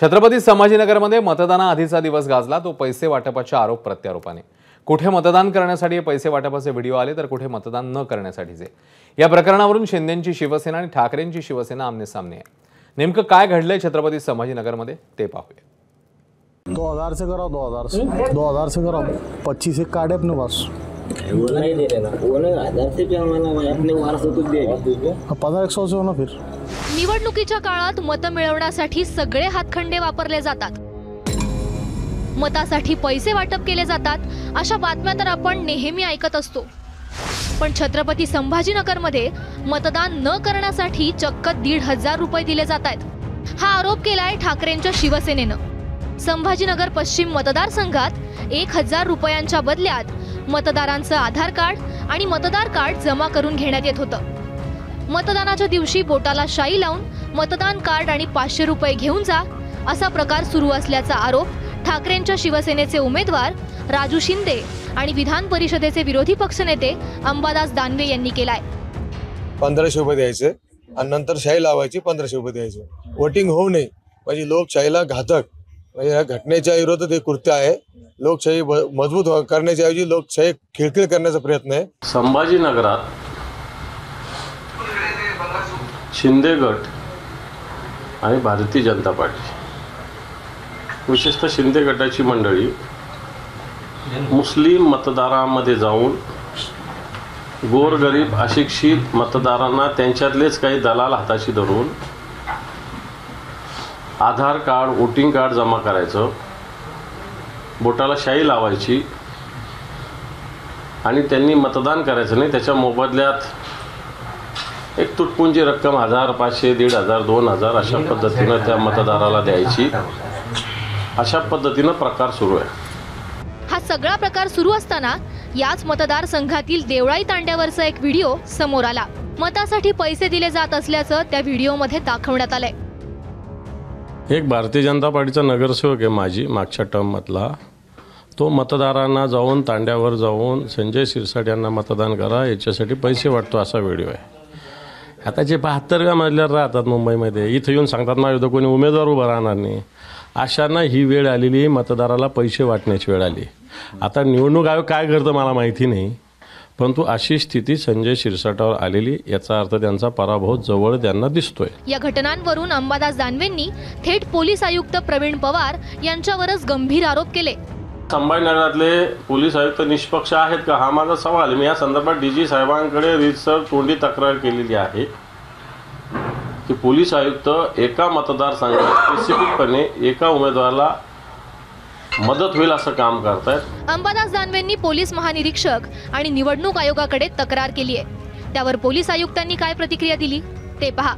छत्रपती संभाजीनगरमध्ये मतदानाआधीचा दिवस गाजला तो पैसे वाटपाच्या आरोप प्रत्यारोपाने। कुठे मतदान करण्यासाठी पैसे वाटपाचे व्हिडिओ आले तर कुठे मतदान न करण्यासाठीचे। या प्रकरणावरून शिंदेंची शिवसेना आणि ठाकरेंची शिवसेना आमने-सामने आहे। नेमकं काय घडलंय छत्रपती संभाजीनगरमध्ये ते पाहूया। 2000 से कराओ, 2000 से कराओ, 25 एक कार्ड है अपने पास। वो नहीं दे रहे ना, वो नहीं 1000 से भी हमारा अपने वारस को दे 1500 से होना। फिर निवडणुकीच्या काळात मत मिळवण्यासाठी सगळे हातखंडे वापरले जातात, मतासाठी पैसे वाटप केले जातात अशा बातम्या तर आपण नेहमी ऐकत असतो। पण छत्रपती संभाजीनगरमध्ये मतदान न करण्यासाठी चक्क 1500 रुपये दिले जातात। हा आरोप केलाय ठाकरेंच्या शिवसेनेनं। संभाजीनगर पश्चिम मतदारसंघात 1000 रुपयांच्या बदल्यात मतदारांचं आधार कार्ड आणि मतदार कार्ड जमा करून घेण्यात येत होतं। मतदानाच्या दिवशी बोटाला शाई लावून मतदान कार्ड आणि 500 रुपये घेऊन जा असा प्रकार सुरू असल्याचा आरोप ठाकरेंच्या शिवसेनेचे उमेदवार राजू शिंदे आणि विधान परिषदेचे विरोधी पक्षनेते अंबादास दानवे यांनी केलाय। 1500 रुपये द्यायचे आणि नंतर शाई लावायची, 1500 रुपये द्यायचे। वोटिंग होऊ नये म्हणजे लोकशाहीला घातक, म्हणजे या घटनेच्या विरोधात हे कृत्य आहे। लोकशाही मजबूत करण्याच्या ऐवजी लोकशाही खिळखिळ करण्याचा प्रयत्न आहे। संभाजीनगरात शिंदे गट आणि भारतीय जनता पार्टी, विशेषतः शिंदे गटाची मंडळी मुस्लिम मतदारांमध्ये जाऊन गोरगरीब अशिक्षित मतदारांना त्यांच्यातलेच काही दलाल हाताशी धरून आधार कार्ड, वोटिंग कार्ड जमा करायचं, बोटाला शाई लावायची आणि त्यांनी मतदान करायचं नाही। त्याच्या मोबदल्यात एक तुटपुंजी रक्कम 1000, 500, 1500, 2000 अशा पद्धतीनं त्या मतदाराला द्यायची। अशा पद्धतीनं प्रकार सुरू आहे। हा सगळा प्रकार सुरू असताना याच मतदारसंघातील देवळाई तांड्यावरचा एक व्हिडिओ समोर आला। मतासाठी पैसे दिले जात असल्याचं त्या व्हिडिओमध्ये दाखवण्यात आलंय। एक भारतीय जनता पार्टीचा नगरसेवक आहे माझी मागच्या टर्ममधला, तो मतदारांना जाऊन तांड्यावर जाऊन संजय शिरसाट यांना मतदान करा याच्यासाठी पैसे वाटतो असा व्हिडिओ आहे। आता जे 72व्या मजल्यावर राहतात मुंबईमध्ये, इथं येऊन सांगतात माझ्या कोणी उमेदवार उभा राहणार नाही, अशांना ही वेळ आलेली, मतदाराला पैसे वाटण्याची वेळ आली। आता निवडणूक आयोग काय करतं मला माहिती नाही, परंतु अशी स्थिती संजय शिरसाटावर आलेली, याचा अर्थ त्यांचा पराभव जवळ त्यांना दिसतोय। या घटनांवरून अंबादास दानवेंनी थेट पोलीस आयुक्त प्रवीण पवार यांच्यावरच गंभीर आरोप केले। संभाजीनगरातले पोलीस आयुक्त निष्पक्ष आहेत का हा माझा सवाल। मी या संदर्भात डीजी साहेबांकडे रीतसर तोंडी तक्रार केलेली आहे की पोलीस आयुक्त एका मतदारसंघात स्पेसिफिकपणे एका उमेदवाराला मदत होईल असं काम करतायत। अंबादास दानवेंनी पोलीस महानिरीक्षक आणि निवडणूक आयोगाकडे तक्रार केली आहे। त्यावर पोलीस आयुक्तांनी काय प्रतिक्रिया दिली ते पहा।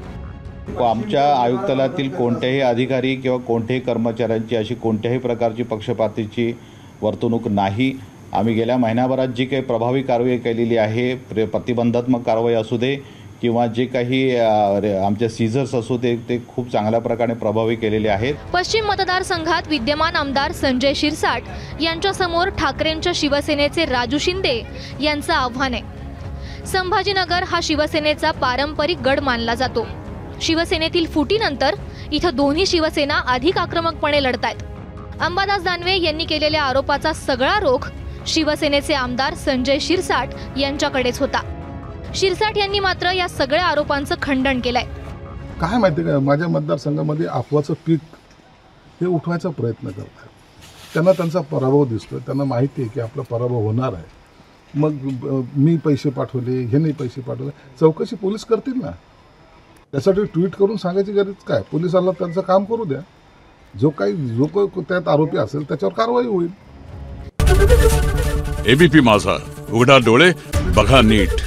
आमच्या आयुक्तालयातील कोणत्याही अधिकारी किंवा कोणत्याही कर्मचाऱ्यांची अशी कोणत्याही प्रकारची पक्षपातीची वर्तणूक नाही। आम्ही गेल्या महिन्याभरात जी काही प्रभावी कारवाई केलेली आहे, प्रतिबंधात्मक कारवाई असू दे किंवा जे काही आमचे सीझर्स असू दे, ते खूप चांगल्या प्रकारे प्रभावी केलेले आहेत। पश्चिम मतदारसंघात विद्यमान आमदार संजय शिरसाट यांच्यासमोर ठाकरेंच्या शिवसेनेचे राजू शिंदे यांचं आव्हान आहे। संभाजीनगर हा शिवसेनेचा पारंपरिक गड मानला जातो। शिवसेनेतील फुटीनंतर इथं दोन्ही शिवसेना अधिक आक्रमकपणे लढतायत। अंबादास दानवे यांनी केलेल्या आरोपाचा सगळा रोख शिवसेनेचे आमदार संजय शिरसाट यांच्याकडेच होता। शिरसाट यांनी मात्र या सगळ्या आरोपांचं खंडन केलंय। काय माहिती का, माझ्या मतदारसंघामध्ये अफवाचं पीक हे उठवायचा प्रयत्न करतात। त्यांना त्यांचा पराभव दिसतोय, त्यांना माहिती आहे की आपला पराभव होणार आहे। मग मी पैसे पाठवले, हे नाही पैसे पाठवले, चौकशी पोलीस करतील ना। त्यासाठी ट्विट करून सांगायची गरज काय, पोलिसांना त्यांचं काम करू द्या। जो काही त्यात आरोपी असेल त्याच्यावर कारवाई होईल। एबीपी माझा, उघडा डोळे बघा नीट।